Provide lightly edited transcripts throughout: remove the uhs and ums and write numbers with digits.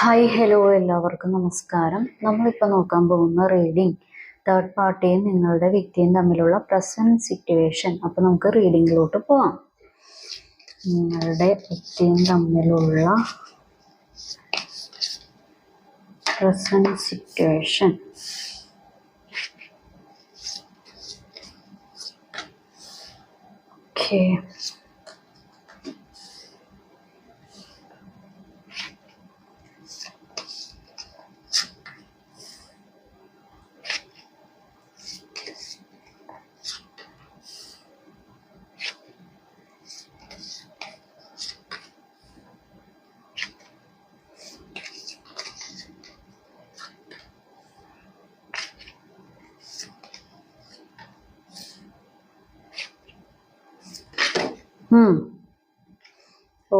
Hi hello എല്ലാവർക്കും നമസ്കാരം. നമ്മളിപ്പോൾ നോക്കാൻ പോകുന്ന റീഡിംഗ് തേർഡ് പാർട്ടിയും നിങ്ങളുടെ വ്യക്തിയും തമ്മിലുള്ള പ്രസന്റ് സിറ്റുവേഷൻ. അപ്പോൾ നമുക്ക് റീഡിങ്ങിലോട്ട് പോവാം. നിങ്ങളുടെ വ്യക്തിയും തമ്മിലുള്ള പ്രസന്റ് സിറ്റുവേഷൻ. ഓക്കെ, ഓ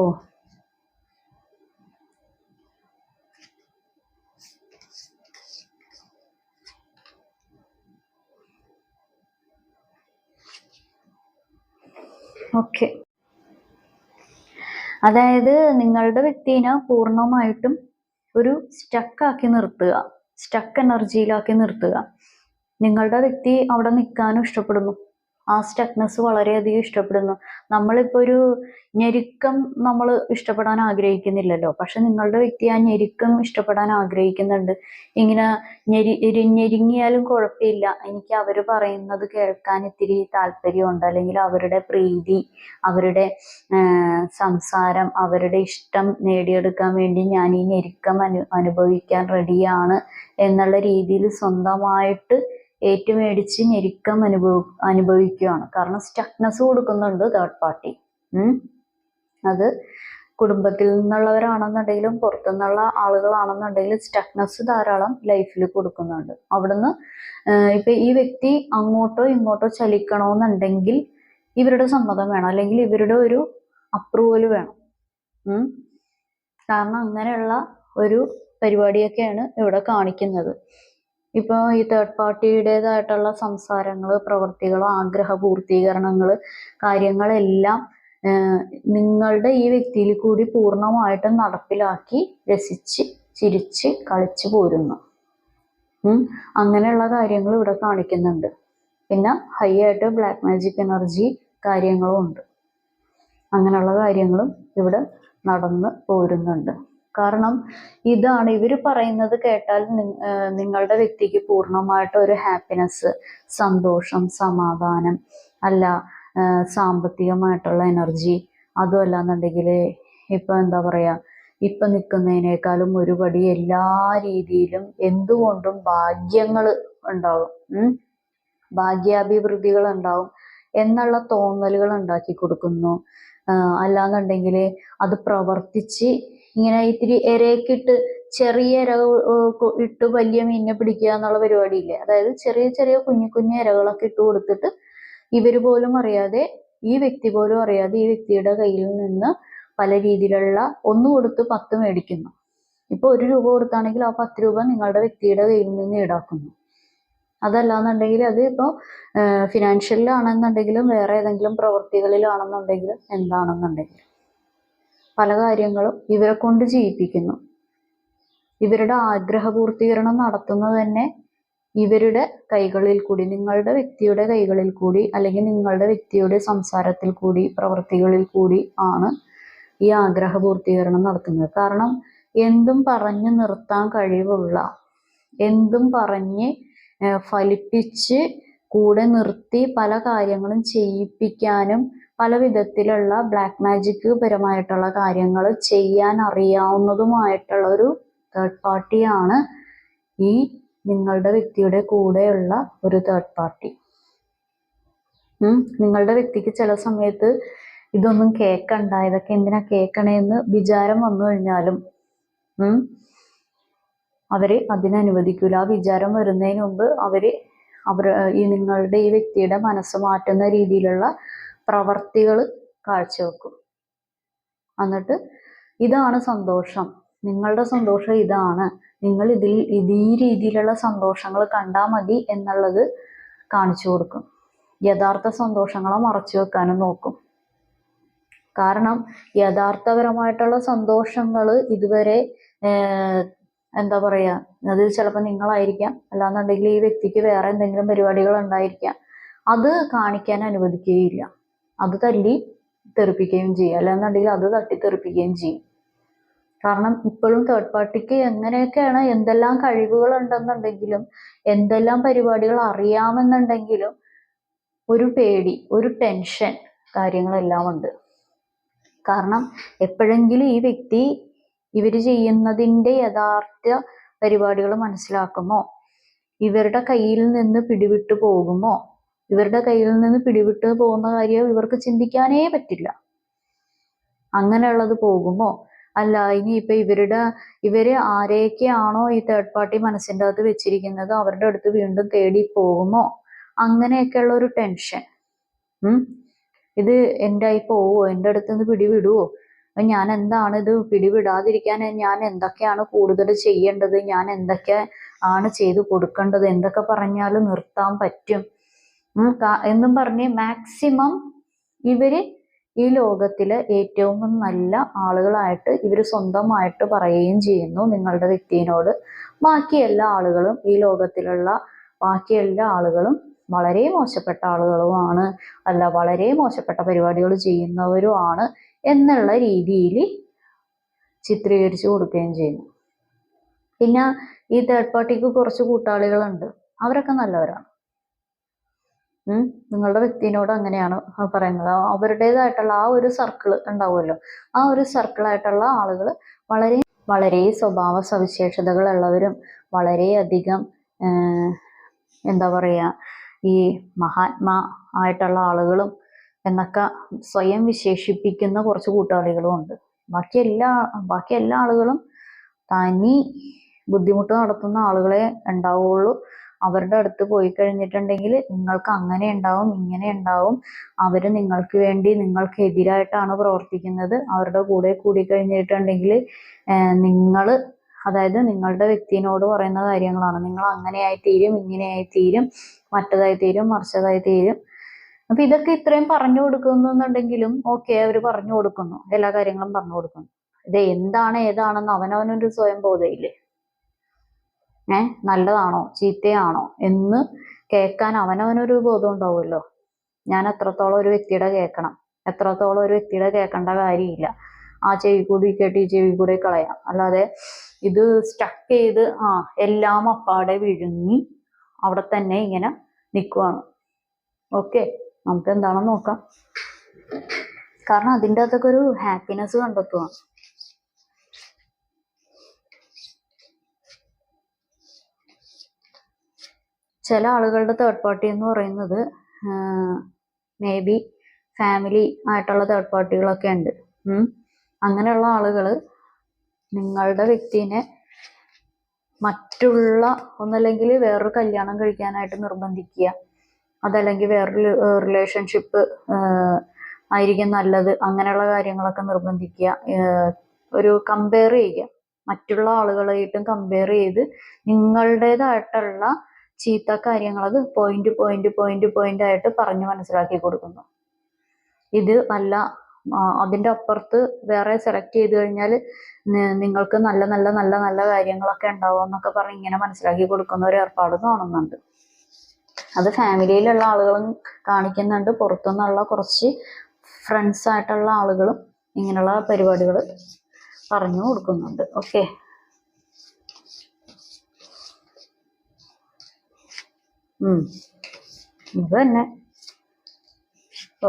ഓക്കെ. അതായത് നിങ്ങളുടെ വ്യക്തിനെ പൂർണ്ണമായിട്ടും ഒരു സ്റ്റക്കാക്കി നിർത്തുക, സ്റ്റക്ക് എനർജിയിലാക്കി നിർത്തുക. നിങ്ങളുടെ വ്യക്തി അവിടെ നിൽക്കാനും ഇഷ്ടപ്പെടുന്നു, ആ സ്റ്റക്നെസ് വളരെയധികം ഇഷ്ടപ്പെടുന്നു. നമ്മളിപ്പോൾ ഒരു ഞെരുക്കം നമ്മൾ ഇഷ്ടപ്പെടാൻ ആഗ്രഹിക്കുന്നില്ലല്ലോ, പക്ഷെ നിങ്ങളുടെ വ്യക്തി ആ ഞെരുക്കം ഇഷ്ടപ്പെടാൻ ആഗ്രഹിക്കുന്നുണ്ട്. ഇങ്ങനെ ഞെരുങ്ങിയാലും കുഴപ്പമില്ല, എനിക്ക് അവർ പറയുന്നത് കേൾക്കാൻ ഇത്തിരി താല്പര്യമുണ്ട്, അല്ലെങ്കിൽ അവരുടെ പ്രീതി, അവരുടെ സംസാരം, അവരുടെ ഇഷ്ടം നേടിയെടുക്കാൻ വേണ്ടി ഞാൻ ഈ ഞെരുക്കം അനുഭവിക്കാൻ റെഡിയാണ് എന്നുള്ള രീതിയിൽ സ്വന്തമായിട്ട് ഏറ്റുമേടിച്ച് ഞെരുക്കം അനുഭവിക്കുകയാണ്. കാരണം സ്റ്റക്നെസ് കൊടുക്കുന്നുണ്ട് തേർഡ് പാർട്ടി. അത് കുടുംബത്തിൽ നിന്നുള്ളവരാണെന്നുണ്ടെങ്കിലും പുറത്തുനിന്നുള്ള ആളുകളാണെന്നുണ്ടെങ്കിലും സ്റ്റക്നെസ് ധാരാളം ലൈഫിൽ കൊടുക്കുന്നുണ്ട്. അവിടുന്ന് ഇപ്പൊ ഈ വ്യക്തി അങ്ങോട്ടോ ഇങ്ങോട്ടോ ചലിക്കണമെന്നുണ്ടെങ്കിൽ ഇവരുടെ സമ്മതം വേണം, അല്ലെങ്കിൽ ഇവരുടെ ഒരു അപ്രൂവൽ വേണം. കാരണം അങ്ങനെയുള്ള ഒരു പരിപാടിയൊക്കെയാണ് ഇവിടെ കാണിക്കുന്നത്. ഇപ്പോൾ ഈ തേർഡ് പാർട്ടിയുടേതായിട്ടുള്ള സംസാരങ്ങൾ, പ്രവൃത്തികൾ, ആഗ്രഹ പൂർത്തീകരണങ്ങൾ, കാര്യങ്ങളെല്ലാം നിങ്ങളുടെ ഈ വ്യക്തിയിൽ കൂടി പൂർണ്ണമായിട്ടും നടപ്പിലാക്കി രസിച്ച് ചിരിച്ച് കളിച്ച് പോരുന്നു. അങ്ങനെയുള്ള കാര്യങ്ങൾ ഇവിടെ കാണിക്കുന്നുണ്ട്. പിന്നെ ഹൈ ആയിട്ട് ബ്ലാക്ക് മാജിക് എനർജി കാര്യങ്ങളും ഉണ്ട്. അങ്ങനെയുള്ള കാര്യങ്ങളും ഇവിടെ നടന്ന് പോരുന്നുണ്ട്. കാരണം ഇതാണ് ഇവർ പറയുന്നത് കേട്ടാൽ നിങ്ങളുടെ വ്യക്തിക്ക് പൂർണ്ണമായിട്ട് ഒരു ഹാപ്പിനെസ്, സന്തോഷം, സമാധാനം, അല്ല സാമ്പത്തികമായിട്ടുള്ള എനർജി, അതുമല്ല എന്നുണ്ടെങ്കിൽ ഇപ്പം എന്താ പറയുക, ഇപ്പം നിൽക്കുന്നതിനേക്കാളും ഒരുപടി എല്ലാ രീതിയിലും എന്തുകൊണ്ടും ഭാഗ്യങ്ങൾ ഉണ്ടാവും, ഭാഗ്യാഭിവൃദ്ധികൾ ഉണ്ടാവും എന്നുള്ള തോന്നലുകൾ ഉണ്ടാക്കി കൊടുക്കുന്നു. അല്ലാന്നുണ്ടെങ്കിൽ അത് പ്രവർത്തിച്ച് ഇങ്ങനെ ഇത്തിരി ഇരയൊക്കെ ചെറിയ ഇര ഇട്ട് വലിയ മീനിനെ പിടിക്കുക എന്നുള്ള പരിപാടിയില്ലേ, അതായത് ചെറിയ ചെറിയ കുഞ്ഞു കുഞ്ഞു ഇരകളൊക്കെ ഇട്ട് കൊടുത്തിട്ട് ഇവർ പോലും അറിയാതെ, ഈ വ്യക്തി പോലും അറിയാതെ ഈ വ്യക്തിയുടെ കയ്യിൽ നിന്ന് പല രീതിയിലുള്ള 1 കൊടുത്ത് 10 മേടിക്കുന്നു. ഇപ്പൊ 1 രൂപ കൊടുത്താണെങ്കിൽ ആ 10 രൂപ നിങ്ങളുടെ വ്യക്തിയുടെ കയ്യിൽ നിന്ന് ഈടാക്കുന്നു. അതല്ലാന്നുണ്ടെങ്കിൽ അത് ഇപ്പോൾ ഫിനാൻഷ്യലിലാണെന്നുണ്ടെങ്കിലും വേറെ ഏതെങ്കിലും പ്രവൃത്തികളിലാണെന്നുണ്ടെങ്കിലും എന്താണെന്നുണ്ടെങ്കിലും പല കാര്യങ്ങളും ഇവരെ കൊണ്ട് ചെയ്യിപ്പിക്കുന്നു. ഇവരുടെ ആഗ്രഹ പൂർത്തീകരണം നടത്തുന്നത് തന്നെ ഇവരുടെ കൈകളിൽ കൂടി, നിങ്ങളുടെ വ്യക്തിയുടെ കൈകളിൽ കൂടി, അല്ലെങ്കിൽ നിങ്ങളുടെ വ്യക്തിയുടെ സംസാരത്തിൽ കൂടി, പ്രവൃത്തികളിൽ കൂടി ആണ് ഈ ആഗ്രഹ പൂർത്തീകരണം നടത്തുന്നത്. കാരണം എന്തും പറഞ്ഞു നിർത്താൻ കഴിവുള്ള, എന്തും പറഞ്ഞ് ഫലിപ്പിച്ച് കൂടെ നിർത്തി പല കാര്യങ്ങളും ചെയ്യിപ്പിക്കാനും പല വിധത്തിലുള്ള ബ്ലാക്ക് മാജിക് പരമായിട്ടുള്ള കാര്യങ്ങൾ ചെയ്യാൻ അറിയാവുന്നതുമായിട്ടുള്ള ഒരു തേർഡ് പാർട്ടിയാണ് ഈ നിങ്ങളുടെ വ്യക്തിയുടെ കൂടെയുള്ള ഒരു തേർഡ് പാർട്ടി. നിങ്ങളുടെ വ്യക്തിക്ക് ചില സമയത്ത് ഇതൊന്നും കേൾക്കണ്ട, ഇതൊക്കെ എന്തിനാ കേൾക്കണേന്ന് വിചാരം വന്നു കഴിഞ്ഞാലും അവര് അതിനനുവദിക്കൂല. ആ വിചാരം വരുന്നതിന് മുമ്പ് ഈ നിങ്ങളുടെ ഈ വ്യക്തിയുടെ മനസ്സ് മാറ്റുന്ന രീതിയിലുള്ള പ്രവർത്തികൾ കാഴ്ചവെക്കും. എന്നിട്ട് ഇതാണ് സന്തോഷം, നിങ്ങളുടെ സന്തോഷം ഇതാണ്, നിങ്ങൾ ഈ രീതിയിലുള്ള സന്തോഷങ്ങൾ കണ്ടാൽ മതി എന്നുള്ളത് കാണിച്ചു കൊടുക്കും. യഥാർത്ഥ സന്തോഷങ്ങളെ മറച്ചു വെക്കാനും നോക്കും. കാരണം യഥാർത്ഥപരമായിട്ടുള്ള സന്തോഷങ്ങൾ ഇതുവരെ എന്താ പറയാ, അത് ചിലപ്പോൾ നിങ്ങളായിരിക്കാം, അല്ലാന്നുണ്ടെങ്കിൽ ഈ വ്യക്തിക്ക് വേറെ എന്തെങ്കിലും പരിപാടികൾ ഉണ്ടായിരിക്കാം, അത് കാണിക്കാൻ അനുവദിക്കുകയില്ല. അത് തല്ലി തെറിപ്പിക്കുകയും ചെയ്യും, അല്ലാന്നുണ്ടെങ്കിൽ അത് തട്ടിത്തെറിപ്പിക്കുകയും ചെയ്യും. കാരണം ഇപ്പോഴും തേർഡ് പാർട്ടിക്ക് എങ്ങനെയൊക്കെയാണ്, എന്തെല്ലാം കഴിവുകൾ ഉണ്ടെന്നുണ്ടെങ്കിലും എന്തെല്ലാം പരിപാടികൾ അറിയാമെന്നുണ്ടെങ്കിലും ഒരു പേടി, ഒരു ടെൻഷൻ കാര്യങ്ങളെല്ലാം ഉണ്ട്. കാരണം എപ്പോഴെങ്കിലും ഈ വ്യക്തി ഇവർ ചെയ്യുന്നതിൻ്റെ യഥാർത്ഥ പരിപാടികൾ മനസ്സിലാക്കുമോ, ഇവരുടെ കയ്യിൽ നിന്ന് പിടിവിട്ടു പോകുമോ, ഇവരുടെ കയ്യിൽ നിന്ന് പിടിവിട്ട് പോകുന്ന കാര്യം ഇവർക്ക് ചിന്തിക്കാനേ പറ്റില്ല. അങ്ങനെയുള്ളത് പോകുമോ, അല്ല ഇനിയിപ്പോൾ ഇവര് ആരെയൊക്കെയാണോ ഈ തേർഡ് പാർട്ടി മനസ്സിൻ്റെ അകത്ത് വെച്ചിരിക്കുന്നത് അവരുടെ അടുത്ത് വീണ്ടും തേടി പോകുമോ, അങ്ങനെയൊക്കെയുള്ള ഒരു ടെൻഷൻ. ഇത് എൻ്റെ ആയി പോവോ, എൻ്റെ അടുത്ത് നിന്ന് പിടിവിടുവോ, ഞാൻ എന്താണ് ഇത് പിടിവിടാതിരിക്കാൻ ഞാൻ എന്തൊക്കെയാണ് കൂടുതൽ ചെയ്യേണ്ടത്, ഞാൻ എന്തൊക്കെ ആണ് ചെയ്തു കൊടുക്കേണ്ടത്, എന്തൊക്കെ പറഞ്ഞാൽ നിർത്താൻ പറ്റും എന്നും പറഞ്ഞ് മാക്സിമം ഇവര് ഈ ലോകത്തിലെ ഏറ്റവും നല്ല ആളുകളായിട്ട് ഇവര് സ്വന്തമായിട്ട് പറയുകയും ചെയ്യുന്നു നിങ്ങളുടെ വ്യക്തിയോട്. ബാക്കി എല്ലാ ആളുകളും, ഈ ലോകത്തിലുള്ള ബാക്കി എല്ലാ ആളുകളും വളരെ മോശപ്പെട്ട ആളുകളുമാണ്, അല്ല വളരെ മോശപ്പെട്ട പരിപാടികൾ ചെയ്യുന്നവരുമാണ് എന്നുള്ള രീതിയിൽ ചിത്രീകരിച്ചു കൊടുക്കുകയും ചെയ്യുന്നു. പിന്നെ ഈ തേർഡ് പാർട്ടിക്ക് കുറച്ച് കൂട്ടാളികളുണ്ട്, അവരൊക്കെ നല്ലവരാണ്. നിങ്ങളുടെ വ്യക്തിയോട് അങ്ങനെയാണ് പറയുന്നത്. അവരുടേതായിട്ടുള്ള ആ ഒരു സർക്കിൾ ഉണ്ടാവുമല്ലോ, ആ ഒരു സർക്കിളായിട്ടുള്ള ആളുകൾ വളരെ വളരെ സ്വഭാവ സവിശേഷതകളുള്ളവരും വളരെയധികം എന്താ പറയുക, ഈ മഹാത്മാ ആയിട്ടുള്ള ആളുകളും എന്നൊക്കെ സ്വയം വിശേഷിപ്പിക്കുന്ന കുറച്ച് കൂട്ടാളികളും ഉണ്ട്. ബാക്കി എല്ലാ ആളുകളും തനി ബുദ്ധിമുട്ട് നടത്തുന്ന ആളുകളെ ഉണ്ടാവുള്ളൂ. അവരുടെ അടുത്ത് പോയി കഴിഞ്ഞിട്ടുണ്ടെങ്കിൽ നിങ്ങൾക്ക് അങ്ങനെ ഉണ്ടാവും, ഇങ്ങനെ ഉണ്ടാവും, അവർ നിങ്ങൾക്ക് വേണ്ടി നിങ്ങൾക്ക് എതിരായിട്ടാണ് പ്രവർത്തിക്കുന്നത്. അവരുടെ കൂടെ കൂടി കഴിഞ്ഞിട്ടുണ്ടെങ്കിൽ നിങ്ങൾ, അതായത് നിങ്ങളുടെ വ്യക്തിയോട് പറയുന്ന കാര്യങ്ങളാണ്, നിങ്ങൾ അങ്ങനെയായി തീരും, ഇങ്ങനെയായി തീരും, മറ്റതായി തീരും, മറിച്ചതായി തീരും. അപ്പൊ ഇതൊക്കെ ഇത്രയും പറഞ്ഞു കൊടുക്കുന്നുണ്ടെങ്കിലും ഓക്കെ, അവർ പറഞ്ഞു കൊടുക്കുന്നു, എല്ലാ കാര്യങ്ങളും പറഞ്ഞു കൊടുക്കുന്നു. ഇത് എന്താണ് ഏതാണെന്ന് അവനവനൊരു സ്വയം ബോധയില്ലേ? നല്ലതാണോ ചീത്തയാണോ എന്ന് കേൾക്കാൻ അവനവനൊരു ബോധം ഉണ്ടാവുമല്ലോ. ഞാൻ എത്രത്തോളം ഒരു വ്യക്തിയുടെ കേൾക്കണം, എത്രത്തോളം ഒരു വ്യക്തിയുടെ കേൾക്കേണ്ട കാര്യമില്ല. ആ ചെവി കൂടി കേട്ട് ഈ ചെവി കൂടി കളയാം, അല്ലാതെ ഇത് സ്റ്റക്ക് ചെയ്ത് എല്ലാം അപ്പാടെ വിഴുങ്ങി അവിടെ തന്നെ ഇങ്ങനെ നിൽക്കുവാണ്. ഓക്കെ, നമുക്ക് എന്താണെന്ന് നോക്കാം. കാരണം അതിൻ്റെ അകത്തൊക്കെ ഒരു ഹാപ്പിനെസ് കണ്ടെത്തുക. ചില ആളുകളുടെ തേർഡ് പാർട്ടി എന്ന് പറയുന്നത് മേ ബി ഫാമിലി ആയിട്ടുള്ള തേർഡ് പാർട്ടികളൊക്കെ ഉണ്ട്. അങ്ങനെയുള്ള ആളുകൾ നിങ്ങളുടെ വ്യക്തിനെ മറ്റുള്ള ഒന്നല്ലെങ്കിൽ വേറൊരു കല്യാണം കഴിക്കാനായിട്ട് നിർബന്ധിക്കുക, അതല്ലെങ്കിൽ വേറൊരു റിലേഷൻഷിപ്പ് ആയിരിക്കും നല്ലത്, അങ്ങനെയുള്ള കാര്യങ്ങളൊക്കെ നിർബന്ധിക്കുക. ഒരു കമ്പയർ ചെയ്യുക, മറ്റുള്ള ആളുകളായിട്ടും കമ്പയർ ചെയ്ത് നിങ്ങളുടേതായിട്ടുള്ള ചീത്ത കാര്യങ്ങളത് പോയിന്റ് ആയിട്ട് പറഞ്ഞു മനസ്സിലാക്കി കൊടുക്കുന്നു. ഇത് അല്ല, അതിൻ്റെ അപ്പുറത്ത് വേറെ സെലക്ട് ചെയ്ത് കഴിഞ്ഞാൽ നിങ്ങൾക്ക് നല്ല നല്ല നല്ല നല്ല കാര്യങ്ങളൊക്കെ ഉണ്ടാവും എന്നൊക്കെ പറഞ്ഞ് ഇങ്ങനെ മനസ്സിലാക്കി കൊടുക്കുന്ന ഒരു ഏർപ്പാട് കാണുന്നുണ്ട്. അത് ഫാമിലിയിലുള്ള ആളുകളും കാണിക്കുന്നുണ്ട്, പുറത്തുനിന്നുള്ള കുറച്ച് ഫ്രണ്ട്സ് ആയിട്ടുള്ള ആളുകളും ഇങ്ങനെയുള്ള പരിപാടികൾ പറഞ്ഞു കൊടുക്കുന്നുണ്ട്. ഓക്കെ, ഇത് തന്നെ. ഓ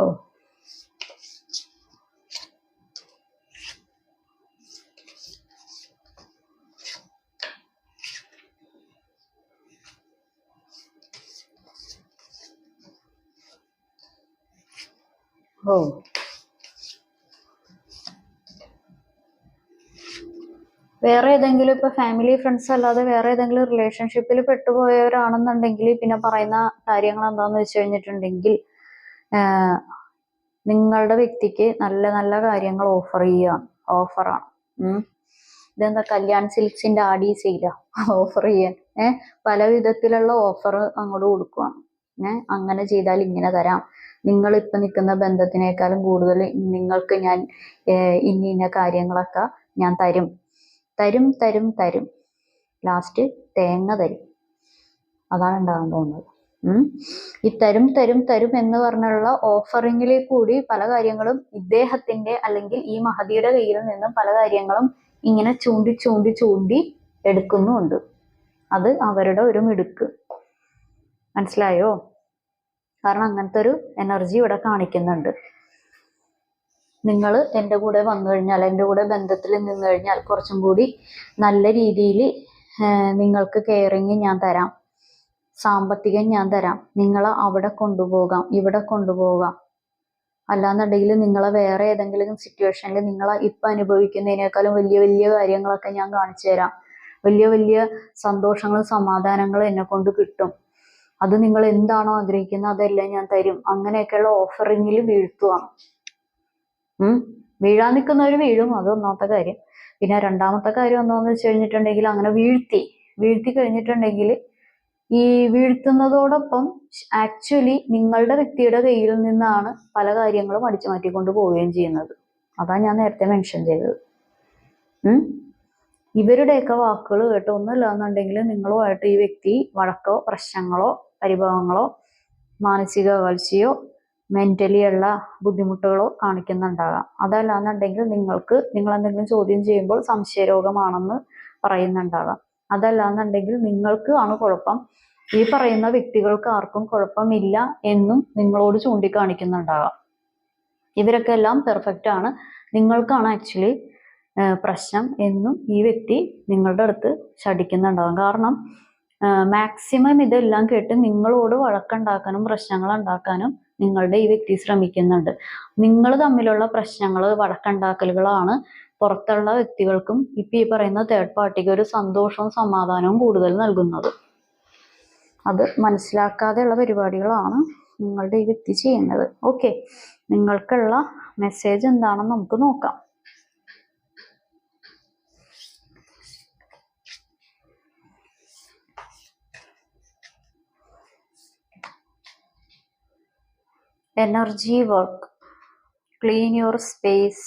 ഓ വേറെ ഏതെങ്കിലും ഇപ്പൊ ഫാമിലി ഫ്രണ്ട്സ് അല്ലാതെ വേറെ ഏതെങ്കിലും റിലേഷൻഷിപ്പിൽ പെട്ടുപോയവരാണെന്നുണ്ടെങ്കിൽ പിന്നെ പറയുന്ന കാര്യങ്ങൾ എന്താന്ന് വെച്ച് കഴിഞ്ഞിട്ടുണ്ടെങ്കിൽ നിങ്ങളുടെ വ്യക്തിക്ക് നല്ല നല്ല കാര്യങ്ങൾ ഓഫറാണ്. ഇതെന്താ കല്യാൺ സിൽക്സിന്റെ ആഡി സെയില ഓഫർ ചെയ്യാൻ പല വിധത്തിലുള്ള ഓഫർ അങ്ങോട്ട് കൊടുക്കുവാണ്. അങ്ങനെ ചെയ്താൽ ഇങ്ങനെ തരാം, നിങ്ങൾ ഇപ്പൊ നിൽക്കുന്ന ബന്ധത്തിനേക്കാളും കൂടുതൽ നിങ്ങൾക്ക് ഞാൻ ഇന്ന കാര്യങ്ങളൊക്കെ ഞാൻ തരും തരും തരും തരും ലാസ്റ്റ് തേങ്ങ തരും. അതാണ് ഉണ്ടാകാൻ പോകുന്നത്. ഈ തരും തരും തരും എന്ന് പറഞ്ഞുള്ള ഓഫറിങ്ങിൽ കൂടി പല കാര്യങ്ങളും ഇദ്ദേഹത്തിന്റെ അല്ലെങ്കിൽ ഈ മഹതിയുടെ കയ്യിൽ നിന്നും പല കാര്യങ്ങളും ഇങ്ങനെ ചൂണ്ടി ചൂണ്ടി ചൂണ്ടി എടുക്കുന്നുമുണ്ട്. അത് അവരുടെ ഒരു മിടുക്ക്. മനസ്സിലായോ? കാരണം അങ്ങനത്തെ ഒരു എനർജി ഇവിടെ കാണിക്കുന്നുണ്ട്. നിങ്ങൾ എൻ്റെ കൂടെ വന്നു കഴിഞ്ഞാൽ, എൻ്റെ കൂടെ ബന്ധത്തിൽ നിന്ന് കഴിഞ്ഞാൽ കുറച്ചും കൂടി നല്ല രീതിയിൽ നിങ്ങൾക്ക് കെയറിങ് ഞാൻ തരാം, സാമ്പത്തികം ഞാൻ തരാം, നിങ്ങളെ അവിടെ കൊണ്ടുപോകാം, ഇവിടെ കൊണ്ടുപോകാം. അല്ലാന്നുണ്ടെങ്കിൽ നിങ്ങളെ വേറെ ഏതെങ്കിലും സിറ്റുവേഷനിൽ നിങ്ങളെ ഇപ്പം അനുഭവിക്കുന്നതിനേക്കാളും വലിയ വലിയ കാര്യങ്ങളൊക്കെ ഞാൻ കാണിച്ചു തരാം. വലിയ വലിയ സന്തോഷങ്ങളും സമാധാനങ്ങളും എന്നെ കൊണ്ട് കിട്ടും. അത് നിങ്ങൾ എന്താണോ ആഗ്രഹിക്കുന്നത് അതെല്ലാം ഞാൻ തരും. അങ്ങനെയൊക്കെയുള്ള ഓഫറിങ്ങിൽ വീഴ്ത്തുവാണ്. വീഴാൻ നിൽക്കുന്നവർ വീഴും, അത് ഒന്നാമത്തെ കാര്യം. പിന്നെ രണ്ടാമത്തെ കാര്യം എന്താണെന്ന് വെച്ച് കഴിഞ്ഞിട്ടുണ്ടെങ്കിൽ അങ്ങനെ വീഴ്ത്തി കഴിഞ്ഞിട്ടുണ്ടെങ്കിൽ ഈ വീഴ്ത്തുന്നതോടൊപ്പം ആക്ച്വലി നിങ്ങളുടെ വ്യക്തിയുടെ കയ്യിൽ നിന്നാണ് പല കാര്യങ്ങളും അടിച്ചു മാറ്റിക്കൊണ്ട് പോവുകയും ചെയ്യുന്നത്. അതാണ് ഞാൻ നേരത്തെ മെൻഷൻ ചെയ്തത്. ഇവരുടെയൊക്കെ വാക്കുകൾ കേട്ടോ ഒന്നുമില്ല എന്നുണ്ടെങ്കിൽ നിങ്ങളുമായിട്ട് ഈ വ്യക്തി വഴക്കോ പ്രശ്നങ്ങളോ പരിഭവങ്ങളോ മാനസിക അകൽച്ചയോ മെന്റലി ഉള്ള ബുദ്ധിമുട്ടുകളോ കാണിക്കുന്നുണ്ടാകാം. അതല്ലാന്നുണ്ടെങ്കിൽ നിങ്ങൾ എന്തെങ്കിലും ചോദ്യം ചെയ്യുമ്പോൾ സംശയരോഗമാണെന്ന് പറയുന്നുണ്ടാകാം. അതല്ലാന്നുണ്ടെങ്കിൽ നിങ്ങൾക്ക് ആണ് കുഴപ്പം, ഈ പറയുന്ന വ്യക്തികൾക്ക് ആർക്കും കുഴപ്പമില്ല എന്നും നിങ്ങളോട് ചൂണ്ടിക്കാണിക്കുന്നുണ്ടാകാം. ഇവരൊക്കെ എല്ലാം പെർഫെക്റ്റ് ആണ്, നിങ്ങൾക്കാണ് ആക്ച്വലി പ്രശ്നം എന്നും ഈ വ്യക്തി നിങ്ങളുടെ അടുത്ത് ശഠിക്കുന്നുണ്ടാകും. കാരണം മാക്സിമം ഇതെല്ലാം കേട്ട് നിങ്ങളോട് വഴക്കുണ്ടാക്കാനും പ്രശ്നങ്ങൾ ഉണ്ടാക്കാനും നിങ്ങളുടെ ഈ വ്യക്തി ശ്രമിക്കുന്നുണ്ട്. നിങ്ങൾ തമ്മിലുള്ള പ്രശ്നങ്ങൾ വഴക്കുണ്ടാക്കലുകളാണ് പുറത്തുള്ള വ്യക്തികൾക്കും ഇപ്പം ഈ പറയുന്ന തേർഡ് പാർട്ടിക്ക് ഒരു സന്തോഷവും സമാധാനവും കൂടുതൽ നൽകുന്നത്. അത് മനസ്സിലാക്കാതെയുള്ള പരിപാടികളാണ് നിങ്ങളുടെ ഈ വ്യക്തി ചെയ്യുന്നത്. ഓക്കെ, നിങ്ങൾക്കുള്ള മെസ്സേജ് എന്താണെന്ന് നമുക്ക് നോക്കാം. Energy work. Clean your space.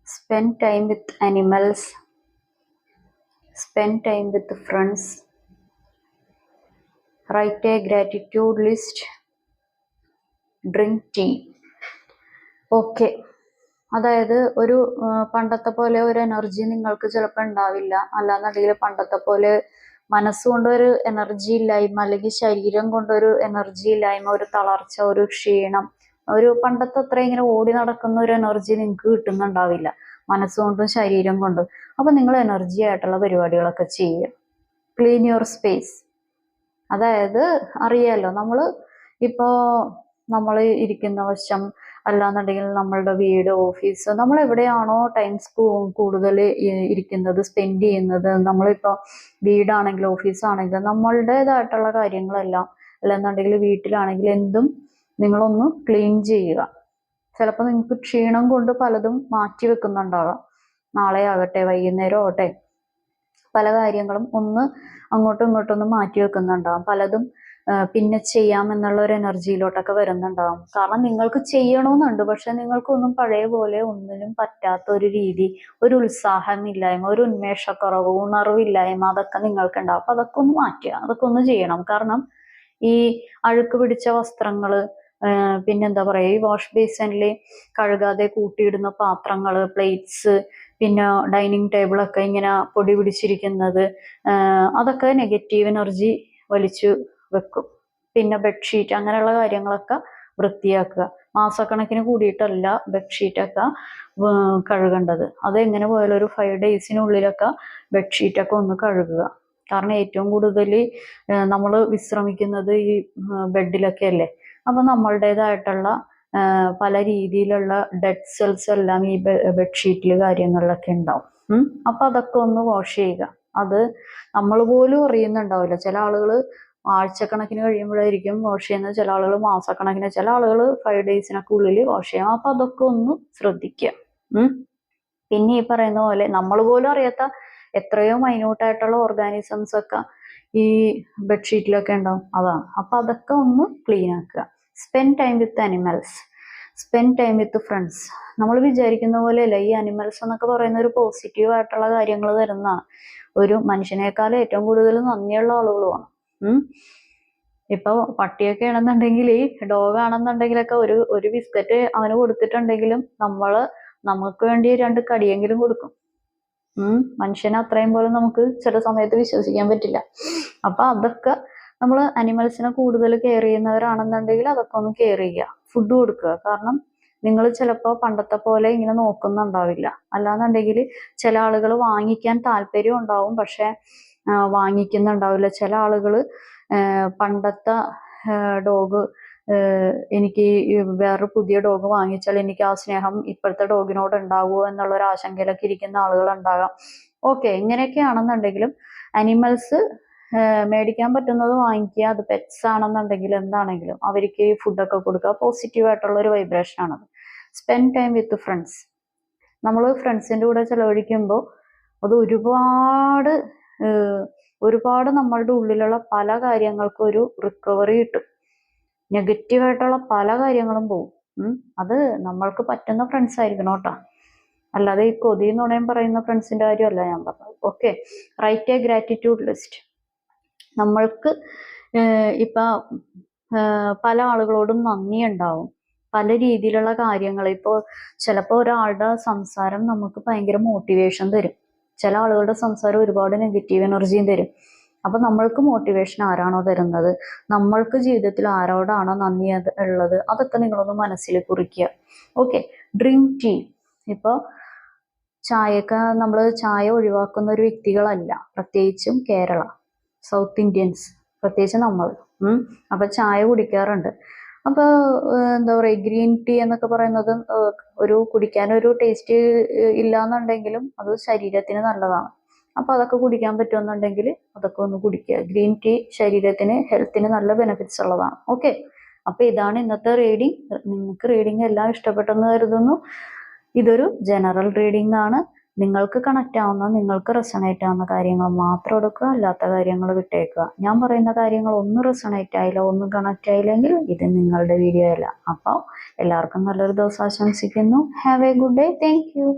Spend time with animals. Spend time with friends. Write a gratitude list. Drink tea. Okay, അതായത് ഒരു പണ്ടത്തെ പോലെ ഒരു എനർജി നിങ്ങൾക്ക് ചിലപ്പോൾ ഉണ്ടാവില്ല. അല്ലാന്നുണ്ടെങ്കിൽ പണ്ടത്തെ പോലെ മനസ്സുകൊണ്ടൊരു എനർജി ഇല്ലായ്മ അല്ലെങ്കിൽ ശരീരം കൊണ്ടൊരു എനർജി ഇല്ലായ്മ, ഒരു തളർച്ച, ഒരു ക്ഷീണം, ഒരു പണ്ടത്തെ അത്ര ഇങ്ങനെ ഓടി നടക്കുന്ന ഒരു എനർജി നിങ്ങൾക്ക് കിട്ടുന്നുണ്ടാവില്ല മനസ്സുകൊണ്ടും ശരീരം കൊണ്ടും. അപ്പൊ നിങ്ങൾ എനർജി ആയിട്ടുള്ള പരിപാടികളൊക്കെ ചെയ്യുക. Clean your space. അതായത് അറിയാലോ, നമ്മൾ ഇരിക്കുന്ന വശം അല്ലാന്നുണ്ടെങ്കിൽ നമ്മളുടെ വീട്, ഓഫീസ്, നമ്മൾ എവിടെയാണോ ടൈം കൂടുതൽ ഇരിക്കുന്നത്, സ്പെൻഡ് ചെയ്യുന്നത്, നമ്മളിപ്പോൾ വീടാണെങ്കിലും ഓഫീസാണെങ്കിലും നമ്മളുടേതായിട്ടുള്ള കാര്യങ്ങളെല്ലാം, അല്ലെന്നുണ്ടെങ്കിൽ വീട്ടിലാണെങ്കിൽ എന്തും നിങ്ങളൊന്ന് ക്ലീൻ ചെയ്യുക. ചിലപ്പോൾ നിങ്ങൾക്ക് ക്ഷീണം കൊണ്ട് പലതും മാറ്റി വെക്കുന്നുണ്ടാകാം. നാളെ ആകട്ടെ, വൈകുന്നേരം ആകട്ടെ, പല കാര്യങ്ങളും ഒന്ന് അങ്ങോട്ടും ഇങ്ങോട്ടൊന്നും മാറ്റി വെക്കുന്നുണ്ടാകും. പലതും പിന്നെ ചെയ്യാമെന്നുള്ള ഒരു എനർജിയിലോട്ടൊക്കെ വരുന്നുണ്ടാകും. കാരണം നിങ്ങൾക്ക് ചെയ്യണമെന്നുണ്ട്, പക്ഷെ നിങ്ങൾക്കൊന്നും പഴയ പോലെ ഒന്നിനും പറ്റാത്ത ഒരു രീതി, ഒരു ഉത്സാഹമില്ലായ്മ, ഒരു ഉന്മേഷക്കുറവ്, ഉണർവില്ലായ്മ, അതൊക്കെ നിങ്ങൾക്കുണ്ടാവും. അപ്പൊ അതൊക്കെ ഒന്ന് മാറ്റുക, അതൊക്കെ ഒന്ന് ചെയ്യണം. കാരണം ഈ അഴുക്ക് പിടിച്ച വസ്ത്രങ്ങള്, പിന്നെന്താ പറയുക, ഈ വാഷ് ബേസിനിൽ കഴുകാതെ കൂട്ടിയിടുന്ന പാത്രങ്ങള്, പ്ലേറ്റ്സ്, പിന്നെ ഡൈനിങ് ടേബിളൊക്കെ ഇങ്ങനെ പൊടി പിടിച്ചിരിക്കുന്നത്, അതൊക്കെ നെഗറ്റീവ് എനർജി വലിച്ചു വെക്കും. പിന്നെ ബെഡ്ഷീറ്റ്, അങ്ങനെയുള്ള കാര്യങ്ങളൊക്കെ വൃത്തിയാക്കുക. മാസക്കണക്കിന് കൂടിയിട്ടല്ല ബെഡ്ഷീറ്റൊക്കെ കഴുകേണ്ടത്. അതെങ്ങനെ പോയാലും ഒരു 5 ഡേയ്സിനുള്ളിലൊക്കെ ബെഡ്ഷീറ്റൊക്കെ ഒന്ന് കഴുകുക. കാരണം ഏറ്റവും കൂടുതൽ നമ്മൾ വിശ്രമിക്കുന്നത് ഈ ബെഡിലൊക്കെ അല്ലേ. അപ്പൊ നമ്മളുടേതായിട്ടുള്ള പല രീതിയിലുള്ള ഡെഡ് സെൽസ് എല്ലാം ഈ ബെഡ്ഷീറ്റിൽ കാര്യങ്ങളിലൊക്കെ ഉണ്ടാവും. അപ്പൊ അതൊക്കെ ഒന്ന് വാഷ് ചെയ്യുക. അത് നമ്മൾ പോലും അറിയുന്നുണ്ടാവില്ല. ചില ആളുകൾ ആഴ്ചക്കണക്കിന് കഴിയുമ്പോഴായിരിക്കും വാഷ് ചെയ്യുന്നത്, ചില ആളുകൾ മാസക്കണക്കിന്, ചില ആളുകൾ 5 ഡേയ്സിനൊക്കെ ഉള്ളിൽ വാഷ് ചെയ്യും. അപ്പൊ അതൊക്കെ ഒന്ന് ശ്രദ്ധിക്കുക. പിന്നെ ഈ പറയുന്ന പോലെ നമ്മൾ പോലും അറിയാത്ത എത്രയോ മൈന്യൂട്ടായിട്ടുള്ള ഓർഗാനിസംസ് ഒക്കെ ഈ ബെഡ്ഷീറ്റിലൊക്കെ ഉണ്ടാവും, അതാണ്. അപ്പൊ അതൊക്കെ ഒന്ന് ക്ലീൻ ആക്കുക. Spend time with animals, spend time with friends. നമ്മൾ വിചാരിക്കുന്ന പോലെയല്ല ഈ അനിമൽസ് എന്നൊക്കെ പറയുന്ന ഒരു പോസിറ്റീവ് ആയിട്ടുള്ള കാര്യങ്ങൾ തരുന്നതാണ്. ഒരു മനുഷ്യനേക്കാൾ ഏറ്റവും കൂടുതൽ നന്ദിയുള്ള ആളുകളുമാണ്. ഇപ്പൊ പട്ടിയൊക്കെ ആണെന്നുണ്ടെങ്കിൽ, ഡോഗ് ആണെന്നുണ്ടെങ്കിലൊക്കെ ഒരു ബിസ്ക്കറ്റ് അവന് കൊടുത്തിട്ടുണ്ടെങ്കിലും നമുക്ക് വേണ്ടി 2 കടിയെങ്കിലും കൊടുക്കും. മനുഷ്യനെ അത്രയും പോലും നമുക്ക് ചില സമയത്ത് വിശ്വസിക്കാൻ പറ്റില്ല. അപ്പൊ അതൊക്കെ നമ്മൾ അനിമൽസിനെ കൂടുതൽ കെയർ ചെയ്യുന്നവരാണെന്നുണ്ടെങ്കിൽ അതൊക്കെ ഒന്ന് കെയർ ചെയ്യുക. ഫുഡ് കൊടുക്കുക. കാരണം നിങ്ങൾ ചിലപ്പോൾ പണ്ടത്തെ പോലെ ഇങ്ങനെ നോക്കുന്നുണ്ടാവില്ല. അല്ലാന്നുണ്ടെങ്കിൽ ചില ആളുകൾ വാങ്ങിക്കാൻ താല്പര്യം ഉണ്ടാവും, പക്ഷെ വാങ്ങിക്കുന്നുണ്ടാവില്ല. ചില ആളുകൾ പണ്ടത്തെ ഡോഗ് എനിക്ക് വേറൊരു പുതിയ ഡോഗ് വാങ്ങിച്ചാൽ എനിക്ക് ആ സ്നേഹം ഇപ്പോഴത്തെ ഡോഗിനോട് ഉണ്ടാവുമോ എന്നുള്ളൊരു ആശങ്കയിലൊക്കെ ഇരിക്കുന്ന ആളുകൾ ഉണ്ടാകാം. ഓക്കെ, ഇങ്ങനെയൊക്കെയാണെന്നുണ്ടെങ്കിലും അനിമൽസ് മേടിക്കാൻ പറ്റുന്നത് വാങ്ങിക്കുക. അത് പെറ്റ്സ് ആണെന്നുണ്ടെങ്കിൽ എന്താണെങ്കിലും അവർക്ക് ഫുഡൊക്കെ കൊടുക്കുക. പോസിറ്റീവ് ആയിട്ടുള്ള ഒരു വൈബ്രേഷൻ ആണത്. Spend time with friends. നമ്മൾ ഫ്രണ്ട്സിൻ്റെ കൂടെ ചെലവഴിക്കുമ്പോൾ അത് ഒരുപാട് നമ്മളുടെ ഉള്ളിലുള്ള പല കാര്യങ്ങൾക്കും ഒരു റിക്കവറി കിട്ടും. നെഗറ്റീവായിട്ടുള്ള പല കാര്യങ്ങളും പോകും. അത് നമ്മൾക്ക് പറ്റുന്ന ഫ്രണ്ട്സ് ആയിരിക്കണം കേട്ടോ. അല്ലാതെ ഈ കൊതി നുണയും പറയുന്ന ഫ്രണ്ട്സിന്റെ കാര്യമല്ല ഞാൻ പറഞ്ഞത്. Okay, write a gratitude list. നമ്മൾക്ക് ഇപ്പൊ പല ആളുകളോടും നന്ദി ഉണ്ടാവും. പല രീതിയിലുള്ള കാര്യങ്ങൾ. ഇപ്പോൾ ചിലപ്പോൾ ഒരാളുടെ സംസാരം നമുക്ക് ഭയങ്കര മോട്ടിവേഷൻ തരും. ചില ആളുകളുടെ സംസാരം ഒരുപാട് നെഗറ്റീവ് എനർജിയും തരും. അപ്പൊ നമ്മൾക്ക് മോട്ടിവേഷൻ ആരാണോ തരുന്നത്, നമ്മൾക്ക് ജീവിതത്തിൽ ആരോടാണോ നന്ദി ഉള്ളത്, അതൊക്കെ നിങ്ങളൊന്ന് മനസ്സിൽ കുറിക്കുക. Okay, drink tea. ഇപ്പോൾ നമ്മൾ ചായ ഒഴിവാക്കുന്ന ഒരു വ്യക്തികളല്ല, പ്രത്യേകിച്ചും കേരള, സൗത്ത് ഇന്ത്യൻസ്, പ്രത്യേകിച്ച് നമ്മൾ. അപ്പൊ ചായ കുടിക്കാറുണ്ട്. അപ്പൊ എന്താ പറയുക, ഗ്രീൻ ടീ എന്നൊക്കെ പറയുന്നത് കുടിക്കാനൊരു ടേസ്റ്റ് ഇല്ലാന്നുണ്ടെങ്കിലും അത് ശരീരത്തിന് നല്ലതാണ്. അപ്പൊ അതൊക്കെ കുടിക്കാൻ പറ്റുമെന്നുണ്ടെങ്കിൽ അതൊക്കെ ഒന്ന് കുടിക്കുക. ഗ്രീൻ ടീ ശരീരത്തിന്, ഹെൽത്തിന് നല്ല ബെനിഫിറ്റ്സ് ഉള്ളതാണ്. ഓക്കെ, അപ്പൊ ഇതാണ് ഇന്നത്തെ റീഡിങ്. നിങ്ങൾക്ക് റീഡിങ് എല്ലാം ഇഷ്ടപ്പെട്ടെന്ന് കരുതുന്നു. ഇതൊരു ജനറൽ റീഡിംഗ് ആണ്. നിങ്ങൾക്ക് കണക്റ്റ് ആവുന്ന, നിങ്ങൾക്ക് റെസണേറ്റ് ആവുന്ന കാര്യങ്ങൾ മാത്രം എടുക്കുക, അല്ലാത്ത കാര്യങ്ങൾ വിട്ടേക്കുക. ഞാൻ പറയുന്ന കാര്യങ്ങൾ ഒന്നും റെസണേറ്റ് ആയില്ല, ഒന്നും കണക്റ്റ് ആയില്ലെങ്കിൽ ഇത് നിങ്ങളുടെ വീഡിയോ അല്ല. അപ്പോൾ എല്ലാവർക്കും നല്ലൊരു ദിവസം ആശംസിക്കുന്നു. Have A good day. Thank you.